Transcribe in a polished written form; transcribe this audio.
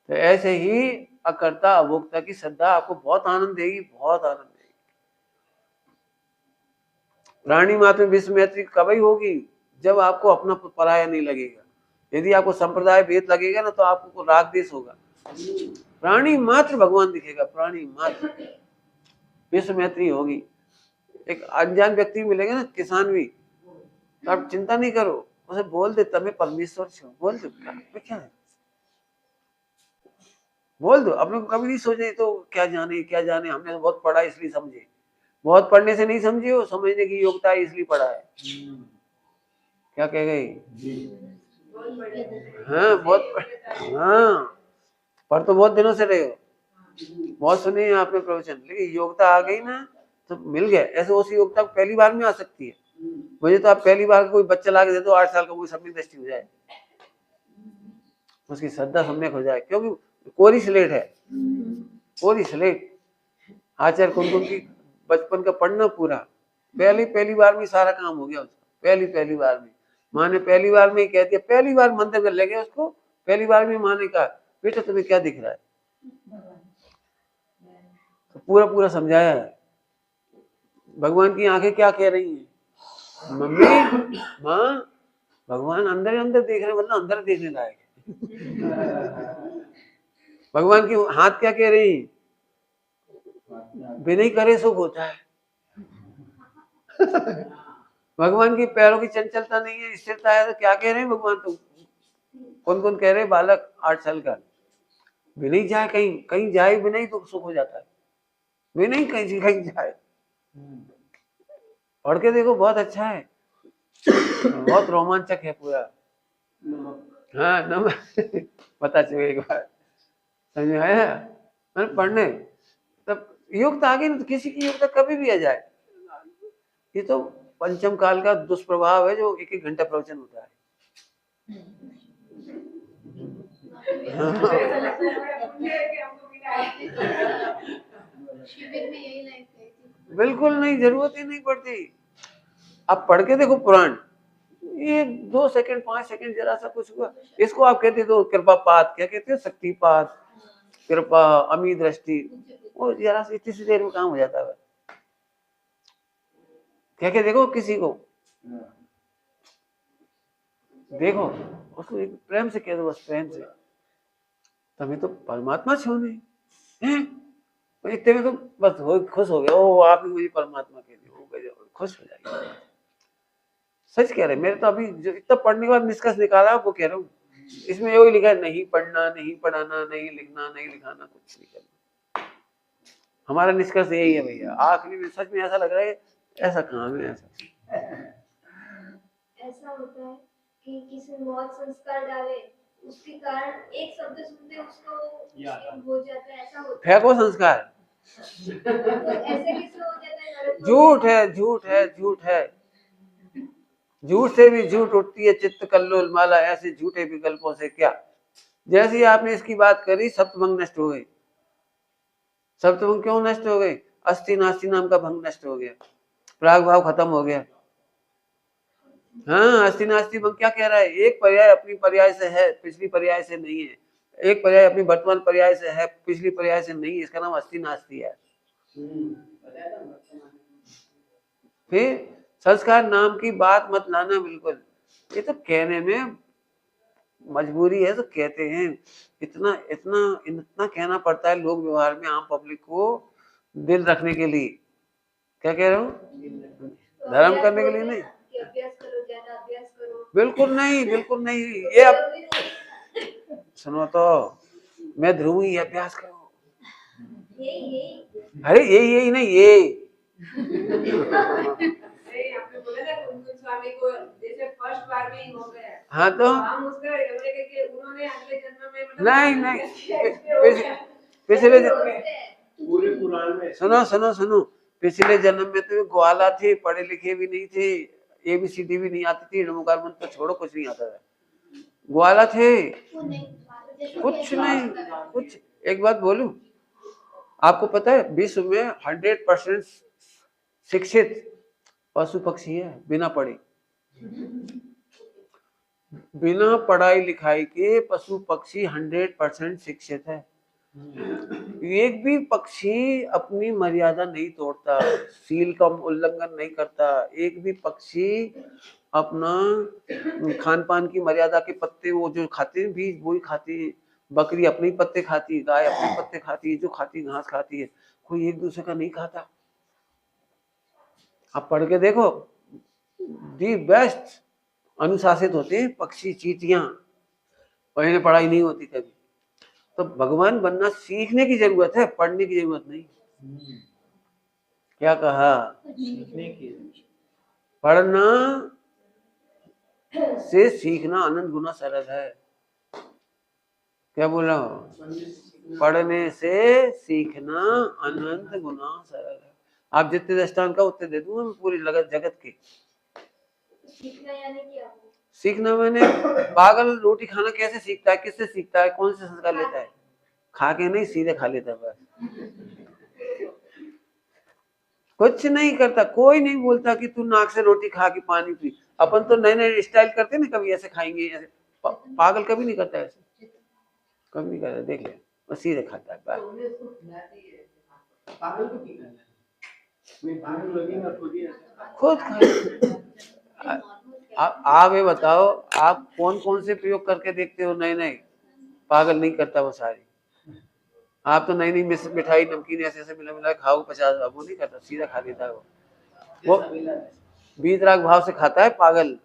तो ऐसे ही अकर्ता अभोक्ता की श्रद्धा आपको बहुत आनंद देगी, बहुत आनंद देगी। प्राणी मात्र में विश्व मैत्री कब ही होगी? जब आपको अपना पराया नहीं लगेगा। यदि आपको संप्रदाय भेद लगेगा ना, तो आपको राग देश होगा। प्राणी मात्र भगवान दिखेगा, प्राणी मात्र विश्व मैत्री होगी। एक अनजान व्यक्ति मिलेगा ना, किसान भी, तो आप चिंता नहीं करो, उसे बोल दे तमें परमेश्वर छो, बोल दो क्या है, बोल दो। अपने को कभी नहीं सोचे तो क्या जाने क्या जाने, हमने तो बहुत पढ़ा इसलिए समझे। बहुत पढ़ने से नहीं समझे हो, समझने की योग्यता इसलिए पढ़ा है। क्या कह गई? हाँ बहुत हाँ, पर तो बहुत दिनों से रहे हो, बहुत सुने हैं आपने प्रवचन, लेकिन योग्यता आ गई ना तो मिल गया। ऐसे उस योग्यता पहली बार में आ सकती है। मुझे तो आप पहली बार कोई बच्चा ला के दे दो 8 साल का, कोई सम्यक दृष्टि हो जाए, उसकी श्रद्धा सम्यक हो जाए, क्योंकि कोरी स्लेट है, कोरी स्लेट। आचार्य कुमकुम की बचपन का पढ़ना पूरा, पहली बार में सारा काम हो गया उसका। पहली बार में माँ ने पहली बार में ही कह दिया, पहली बार मंदिर में ले गए उसको, पहली बार में माँ ने कहा बेटा तुम्हें क्या दिख रहा है, तो पूरा समझाया है। भगवान की आंखें क्या कह रही हैं, मम्मी माँ भगवान अंदर ही अंदर देख रहे, मतलब अंदर देखने लायक है। भगवान की हाथ क्या कह रही, विनय करे सुख होता है। भगवान की पैरों की चंचलता नहीं है, स्थिरता है, तो क्या कह रहे हैं भगवान? तो कौन कौन कह रहे हैं? बालक 8 साल का विनय जाए, कहीं कहीं जाए विनय तो सुख हो जाता है, विनय कहीं कहीं जाए। पढ़ के देखो, बहुत अच्छा है, बहुत रोमांचक है पूरा। हाँ नम पता चले एक बार, समझ में आया? मैंने पढ़ने तब योग्यता आ गई ना, तो किसी की योग्यता कभी भी आ जाए। ये तो पंचम काल का दुष्प्रभाव है, जो 1-1 घंटा प्रवचन होता है। बिल्कुल नहीं, जरूरत ही नहीं पड़ती। आप पढ़ के देखो पुराण, ये 2 सेकंड 5 सेकंड जरा सा कुछ हुआ, इसको आप कहते हो कृपापात, क्या कहते हो? शक्तिपात, कृपा, अमी दृष्टि, वो जरा सी इतनी सी देर में काम हो जाता है। क्या क्या देखो किसी को, देखो उसको एक प्रेम से कह दो, बस प्रेम से, तभी तो परमात्मा छोड़े हैं। इतने में तो बस हो खुश हो गया, ओ आपने मुझे परमात्मा कह दिया, हो गया, खुश हो जाएगा। सच कह रहे, मेरे तो अभी जो इतना पढ़ने के बाद निष्कर्ष निकाला वो कह रहा हूँ, इसमें यही लिखा है, नहीं पढ़ना, नहीं पढ़ाना, नहीं लिखना, नहीं लिखाना, कुछ नहीं करना। हमारा निष्कर्ष यही है भैया। आखिरी में सच में ऐसा लग रहा है, ऐसा काम है, ऐसा होता है कि किसी ने बहुत संस्कार डाले, उसके कारण एक शब्द सुनते उसको हो जाता है, ऐसा होता है। फेंको संस्कार, तो ऐसे किससे हो जाता है? झूठ है, झूठ है, झूठ है। झूठ से भी झूठ उठती है चित्त कल्लोल माला, ऐसे झूठे विकल्पों से क्या। जैसे ही आपने इसकी बात करी, सप्तभंग नष्ट हो गई। सप्तभंग क्यों नष्ट हो गई? अस्थि नास्ति नाम का भंग नष्ट हो गया, प्राग भाव खत्म हो गया। हाँ, अस्थि नास्ति भंग क्या कह रहा है? एक पर्याय अपनी पर्याय से है, पिछली पर्याय से नहीं है। एक पर्याय अपनी वर्तमान पर्याय से है, पिछली पर्याय से नहीं है, इसका नाम अस्थि नास्ति है। फिर संस्कार नाम की बात मत लाना बिल्कुल, ये तो कहने में मजबूरी है तो कहते हैं, इतना इतना इतना कहना पड़ता है लोक व्यवहार में, आम पब्लिक को दिल रखने के लिए। क्या कह रहा हूँ? धर्म करने के लिए नहीं, अभ्यास करो, ज्यादा अभ्यास करो। बिल्कुल नहीं, बिल्कुल नहीं। ये अब सुनो तो, मैं ध्रुव ही अभ्यास करो, अरे यही नहीं, ये स्वामी को जैसे फर्स्ट बार में ही हो गया। हाँ तो हम उसका उन्होंने अगले जन्म में नहीं पिछले पूरे पुराण में सुनो, पिछले जन्म में तो ग्वाला थे, पढ़े लिखे भी नहीं थे, ABCD भी नहीं आती थी, नमोकार मंत्र तो छोड़ो, कुछ नहीं आता था, ग्वाला थे, कुछ नहीं कुछ। एक बात बोलूं, आपको पता है विश्व में 100% शिक्षित पशु पक्षी है बिना पढ़े। बिना पढ़ाई लिखाई के पशु पक्षी 100% शिक्षित है। एक भी पक्षी अपनी मर्यादा नहीं तोड़ता, सील का उल्लंघन नहीं करता। एक भी पक्षी अपना खान पान की मर्यादा के पत्ते वो जो खाते हैं बीज वही खाती है। बकरी अपने पत्ते खाती है, गाय अपने पत्ते खाती है, जो खाती घास खाती है, कोई एक दूसरे का नहीं खाता। आप पढ़ के देखो, दी बेस्ट अनुशासित होते हैं पक्षी, चींटियां। पहले पढ़ाई नहीं होती कभी। तो भगवान बनना सीखने की जरूरत है, पढ़ने की जरूरत नहीं। क्या कहा? सीखने की। पढ़ना से सीखना अनंत गुना सरल है। क्या बोला? पढ़ने से सीखना अनंत गुना सरल है। आप जितने दृष्टांत का उतने दे दूंगा मैं पूरी जगत के। सीखना यानी क्या? सीखना मैंने पागल रोटी खाना कैसे सीखता है, किससे सीखता है, कौन से संस्कार लेता है? खा के नहीं, सीधे खा लेता है बस। कुछ नहीं करता, कोई नहीं बोलता कि तू नाक से रोटी खा के पानी पी। अपन तो नए नए स्टाइल करते ना, कभी ऐसे खाएंगे ऐसे। पागल कभी नहीं करता ऐसे, कभी नहीं करता। देख ले, वो सीधे खाता है बस। पागल को क्या करना है? खुद आप ये बताओ, आप कौन कौन से प्रयोग करके देखते हो नए नए? पागल नहीं करता वो सारी। आप तो नई नई मिठाई नमकीन ऐसे ऐसे मिला मिला खाओ 50, वो नहीं करता, सीधा खा लेता है वो 20 लाख भाव से खाता है पागल।